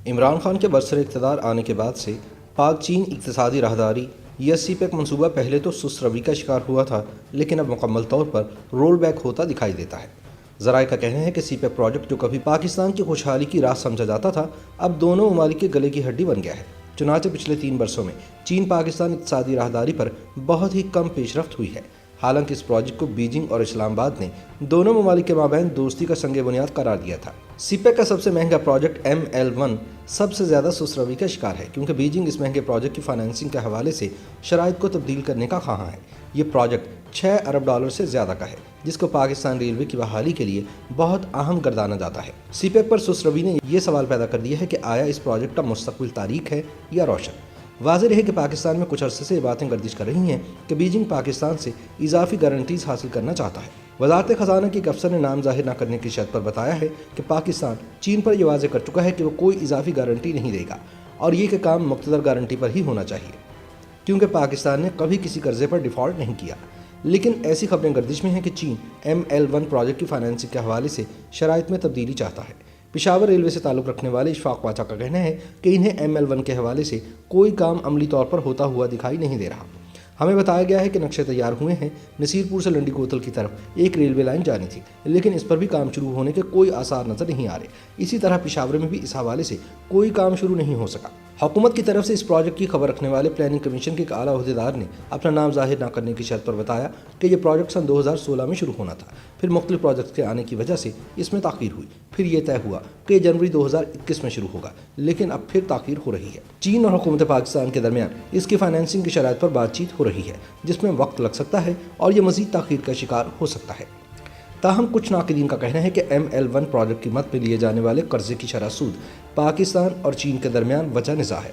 عمران خان کے برسر اقتدار آنے کے بعد سے پاک چین اقتصادی راہداری یا سی پیک منصوبہ پہلے تو سست روی کا شکار ہوا تھا، لیکن اب مکمل طور پر رول بیک ہوتا دکھائی دیتا ہے۔ ذرائع کا کہنا ہے کہ سی پیک پروجیکٹ جو کبھی پاکستان کی خوشحالی کی راہ سمجھا جاتا تھا، اب دونوں ممالک کے گلے کی ہڈی بن گیا ہے۔ چنانچہ پچھلے 3 برسوں میں چین پاکستان اقتصادی راہداری پر بہت ہی کم پیش رفت ہوئی ہے۔ حالانکہ اس پروجیکٹ کو بیجنگ اور اسلام آباد نے دونوں ممالک کے مابین دوستی کا سنگ بنیاد قرار دیا تھا۔ سی پیک کا سب سے مہنگا پروجیکٹ ML1 سب سے زیادہ سست روی کا شکار ہے، کیونکہ بیجنگ اس مہنگے پروجیکٹ کی فائنینسنگ کے حوالے سے شرائط کو تبدیل کرنے کا خواہاں ہے۔ یہ پروجیکٹ $6 ارب سے زیادہ کا ہے، جس کو پاکستان ریلوے کی بحالی کے لیے بہت اہم گردانا جاتا ہے۔ سی پیک پر سست روی نے یہ سوال پیدا کر دیا ہے کہ آیا اس پروجیکٹ کا مستقبل تاریک ہے یا روشن؟ واضح رہے کہ پاکستان میں کچھ عرصے سے یہ باتیں گردش کر رہی ہیں کہ بیجنگ پاکستان سے اضافی گارنٹیز حاصل کرنا چاہتا ہے۔ وزارت خزانہ کے ایک افسر نے نام ظاہر نہ کرنے کی شرط پر بتایا ہے کہ پاکستان چین پر یہ واضح کر چکا ہے کہ وہ کوئی اضافی گارنٹی نہیں دے گا، اور یہ کہ کام مقتدر گارنٹی پر ہی ہونا چاہیے، کیونکہ پاکستان نے کبھی کسی قرضے پر ڈیفالٹ نہیں کیا۔ لیکن ایسی خبریں گردش میں ہیں کہ چین ML1 پروجیکٹ کی فائنینسنگ کے حوالے سے شرائط میں تبدیلی چاہتا ہے۔ پشاور ریلوے سے تعلق رکھنے والے اشفاق پاچا کا کہنا ہے کہ انہیں ML1 کے حوالے سے کوئی کام عملی طور پر ہوتا ہوا دکھائی نہیں دے رہا۔ ہمیں بتایا گیا ہے کہ نقشے تیار ہوئے ہیں، نصیر پور سے لنڈی کوتل کی طرف ایک ریلوے لائن جانی تھی، لیکن اس پر بھی کام شروع ہونے کے کوئی آثار نظر نہیں آ رہے۔ اسی طرح پشاور میں بھی اس حوالے سے کوئی کام شروع نہیں ہو سکا۔ حکومت کی طرف سے اس پروجیکٹ کی خبر رکھنے والے پلاننگ کمیشن کے ایک اعلیٰ عہدیدار نے اپنا نام ظاہر نہ کرنے کی شرط پر بتایا کہ یہ پروجیکٹ سن 2016 میں شروع ہونا تھا، پھر مختلف پروجیکٹس کے آنے کی وجہ سے اس میں تاخیر ہوئی، پھر یہ طے ہوا کہ یہ جنوری 2021 میں شروع ہوگا، لیکن اب پھر تاخیر ہو رہی ہے۔ چین اور حکومت پاکستان کے درمیان اس کی فائنینسنگ کی شرائط پر بات چیت ہو رہی ہے، جس میں وقت لگ سکتا ہے اور یہ مزید تاخیر کا شکار ہو سکتا ہے۔ تاہم کچھ ناقدین کا کہنا ہے کہ ML1 پروجیکٹ کی مد میں لیے جانے والے قرضے کی شرح سود پاکستان اور چین کے درمیان وجہ نزاع ہے،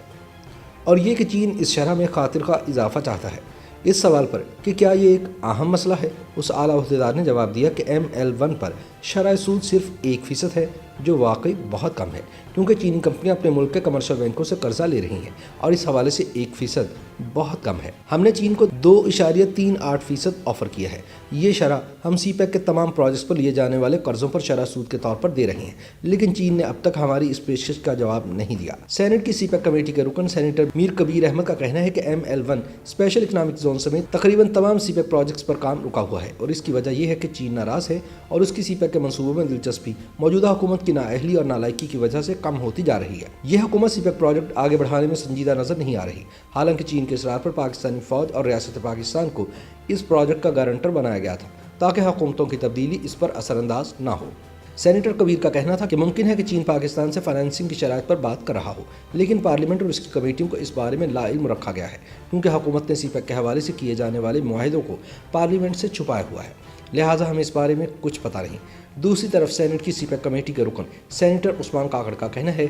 اور یہ کہ چین اس شرح میں خاطر خواہ اضافہ چاہتا ہے۔ اس سوال پر کہ کیا یہ ایک اہم مسئلہ ہے، اس اعلیٰ عہدیدار نے جواب دیا کہ ML1 پر شرح سود صرف 1% ہے، جو واقعی بہت کم ہے، کیونکہ چینی کمپنیاں اپنے ملک کے کمرشل بینکوں سے قرضہ لے رہی ہیں، اور اس حوالے سے 1% بہت کم ہے۔ ہم نے چین کو 2.38% آفر کیا ہے۔ یہ شرح ہم سی پیک کے تمام پروجیکٹس پر لیے جانے والے قرضوں پر شرح سود کے طور پر دے رہے ہیں، لیکن چین نے اب تک ہماری اس پیشکش کا جواب نہیں دیا۔ سینٹ کی سی پیک کمیٹی کے رکن سینیٹر میر کبیر احمد کا کہنا ہے کہ ML1 اسپیشل اکنامک زون سمیت تقریباً تمام سی پیک پروجیکٹس پر کام رکا ہوا ہے، اور اس کی وجہ یہ ہے کہ چین ناراض ہے اور اس کی سی پیک کے منصوبوں میں دلچسپی موجودہ حکومت کی نااہلی اور نالائکی کی وجہ سے کم ہوتی جا رہی ہے۔ یہ حکومت سی پیک پروجیکٹ آگے بڑھانے میں سنجیدہ نظر نہیں آ رہی، حالانکہ چین کے اصرار پر پاکستانی فوج اور ریاست پاکستان کو اس پروجیکٹ کا گارنٹر بنایا گیا تھا تاکہ حکومتوں کی تبدیلی اس پر اثر انداز نہ ہو۔ سینیٹر کبیر کا کہنا تھا کہ ممکن ہے کہ چین پاکستان سے فائنینسنگ کی شرائط پر بات کر رہا ہو، لیکن پارلیمنٹ اور اس کی کمیٹیوں کو اس بارے میں لا علم رکھا گیا ہے، کیونکہ حکومت نے سی پیک کے حوالے سے کیے جانے والے معاہدوں کو پارلیمنٹ سے چھپایا ہوا ہے، لہٰذا ہمیں اس بارے میں کچھ پتہ نہیں۔ دوسری طرف سینٹ کی سی پیک کمیٹی کے رکن سینیٹر عثمان کاکڑ کا کہنا ہے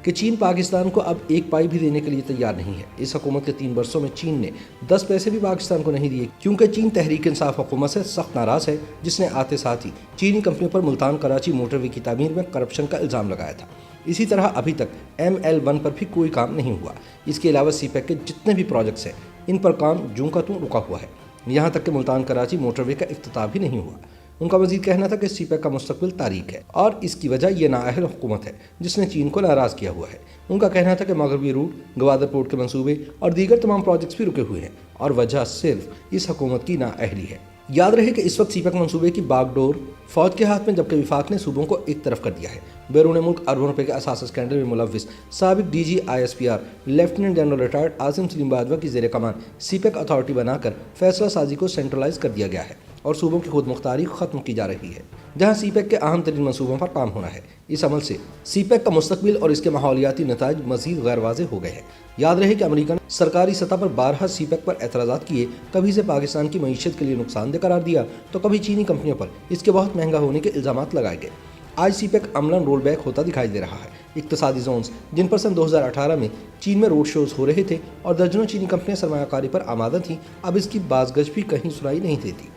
کہ چین پاکستان کو اب ایک پائی بھی دینے کے لیے تیار نہیں ہے۔ اس حکومت کے 3 برسوں میں چین نے 10 پیسے بھی پاکستان کو نہیں دیے، کیونکہ چین تحریک انصاف حکومت سے سخت ناراض ہے، جس نے آتے ساتھ ہی چینی کمپنیوں پر ملتان کراچی موٹر وے کی تعمیر میں کرپشن کا الزام لگایا تھا۔ اسی طرح ابھی تک ML1 پر بھی کوئی کام نہیں ہوا۔ اس کے علاوہ سی پیک کے جتنے بھی پروجیکٹس ہیں، ان پر کام جوں کا توں رکا ہوا ہے، یہاں تک کہ ملتان کراچی موٹر وے کا افتتاح بھی نہیں ہوا۔ ان کا مزید کہنا تھا کہ سی پیک کا مستقبل تاریک ہے، اور اس کی وجہ یہ نااہل حکومت ہے جس نے چین کو ناراض کیا ہوا ہے۔ ان کا کہنا تھا کہ مغربی روٹ، گوادر پورٹ کے منصوبے اور دیگر تمام پروجیکٹس بھی رکے ہوئے ہیں، اور وجہ صرف اس حکومت کی نااہلی ہے۔ یاد رہے کہ اس وقت سی پیک منصوبے کی باغ ڈور فوج کے ہاتھ میں، جبکہ وفاق نے صوبوں کو ایک طرف کر دیا ہے۔ بیرون ملک اربوں روپے کے اثاثہ اسکینڈل میں ملوث سابق DG ISPR lieutenant general retired Asim Saleem Bajwa کی زیر کمان سی پیک اتھارٹی بنا کر فیصلہ سازی کو سینٹرلائز کر دیا گیا ہے، اور صوبوں کی خود مختاری ختم کی جا رہی ہے، جہاں سی پیک کے اہم ترین منصوبوں پر کام ہونا ہے۔ اس عمل سے سی پیک کا مستقبل اور اس کے ماحولیاتی نتائج مزید غیر واضح ہو گئے ہیں۔ یاد رہے کہ امریکہ نے سرکاری سطح پر بارہا سی پیک پر اعتراضات کیے، کبھی اسے پاکستان کی معیشت کے لیے نقصان دہ قرار دیا، تو کبھی چینی کمپنیوں پر اس کے بہت مہنگا ہونے کے الزامات لگائے گئے۔ آج سی پیک عملاً رول بیک ہوتا دکھائی دے رہا ہے۔ اقتصادی زونز جن پر سن 2018 میں چین میں روڈ شوز ہو رہے تھے اور درجنوں چینی کمپنیاں سرمایہ کاری پر آمادہ تھیں، اب اس کی بازگشت بھی کہیں سنائی نہیں دیتی۔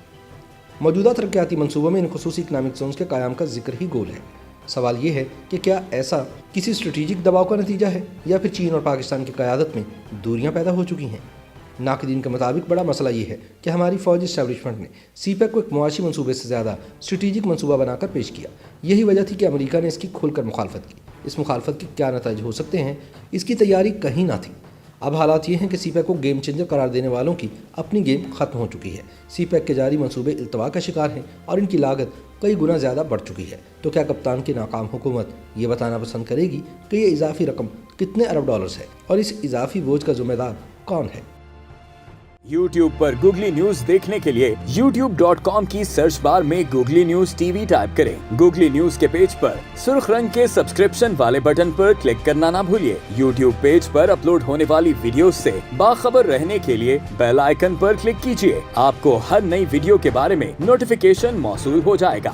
موجودہ ترقیاتی منصوبوں میں ان خصوصی اکنامک زونز کے قیام کا ذکر ہی گول ہے۔ سوال یہ ہے کہ کیا ایسا کسی اسٹریٹجک دباؤ کا نتیجہ ہے، یا پھر چین اور پاکستان کی قیادت میں دوریاں پیدا ہو چکی ہیں؟ ناقدین کے مطابق بڑا مسئلہ یہ ہے کہ ہماری فوجی اسٹیبلشمنٹ نے سی پیک کو ایک معاشی منصوبے سے زیادہ اسٹریٹجک منصوبہ بنا کر پیش کیا۔ یہی وجہ تھی کہ امریکہ نے اس کی کھل کر مخالفت کی۔ اس مخالفت کے کیا نتائج ہو سکتے ہیں، اس کی تیاری کہیں نہ تھی۔ اب حالات یہ ہیں کہ سی پیک کو گیم چینجر قرار دینے والوں کی اپنی گیم ختم ہو چکی ہے۔ سی پیک کے جاری منصوبے التوا کا شکار ہیں اور ان کی لاگت کئی گنا زیادہ بڑھ چکی ہے۔ تو کیا کپتان کی ناکام حکومت یہ بتانا پسند کرے گی کہ یہ اضافی رقم کتنے ارب ڈالرز ہے اور اس اضافی بوجھ کا ذمہ دار کون ہے؟ YouTube پر گوگلی نیوز دیکھنے کے لیے youtube.com کی سرچ بار میں googly news T V type کریں۔ گوگلی نیوز کے پیج پر سرخ رنگ کے سبسکرپشن والے بٹن پر کلک کرنا نہ بھولیے۔ YouTube پیج پر اپلوڈ ہونے والی ویڈیوز سے باخبر رہنے کے لیے بیل آئیکن پر کلک کیجیے۔ آپ کو ہر نئی ویڈیو کے بارے میں نوٹیفیکیشن موصول ہو جائے گا۔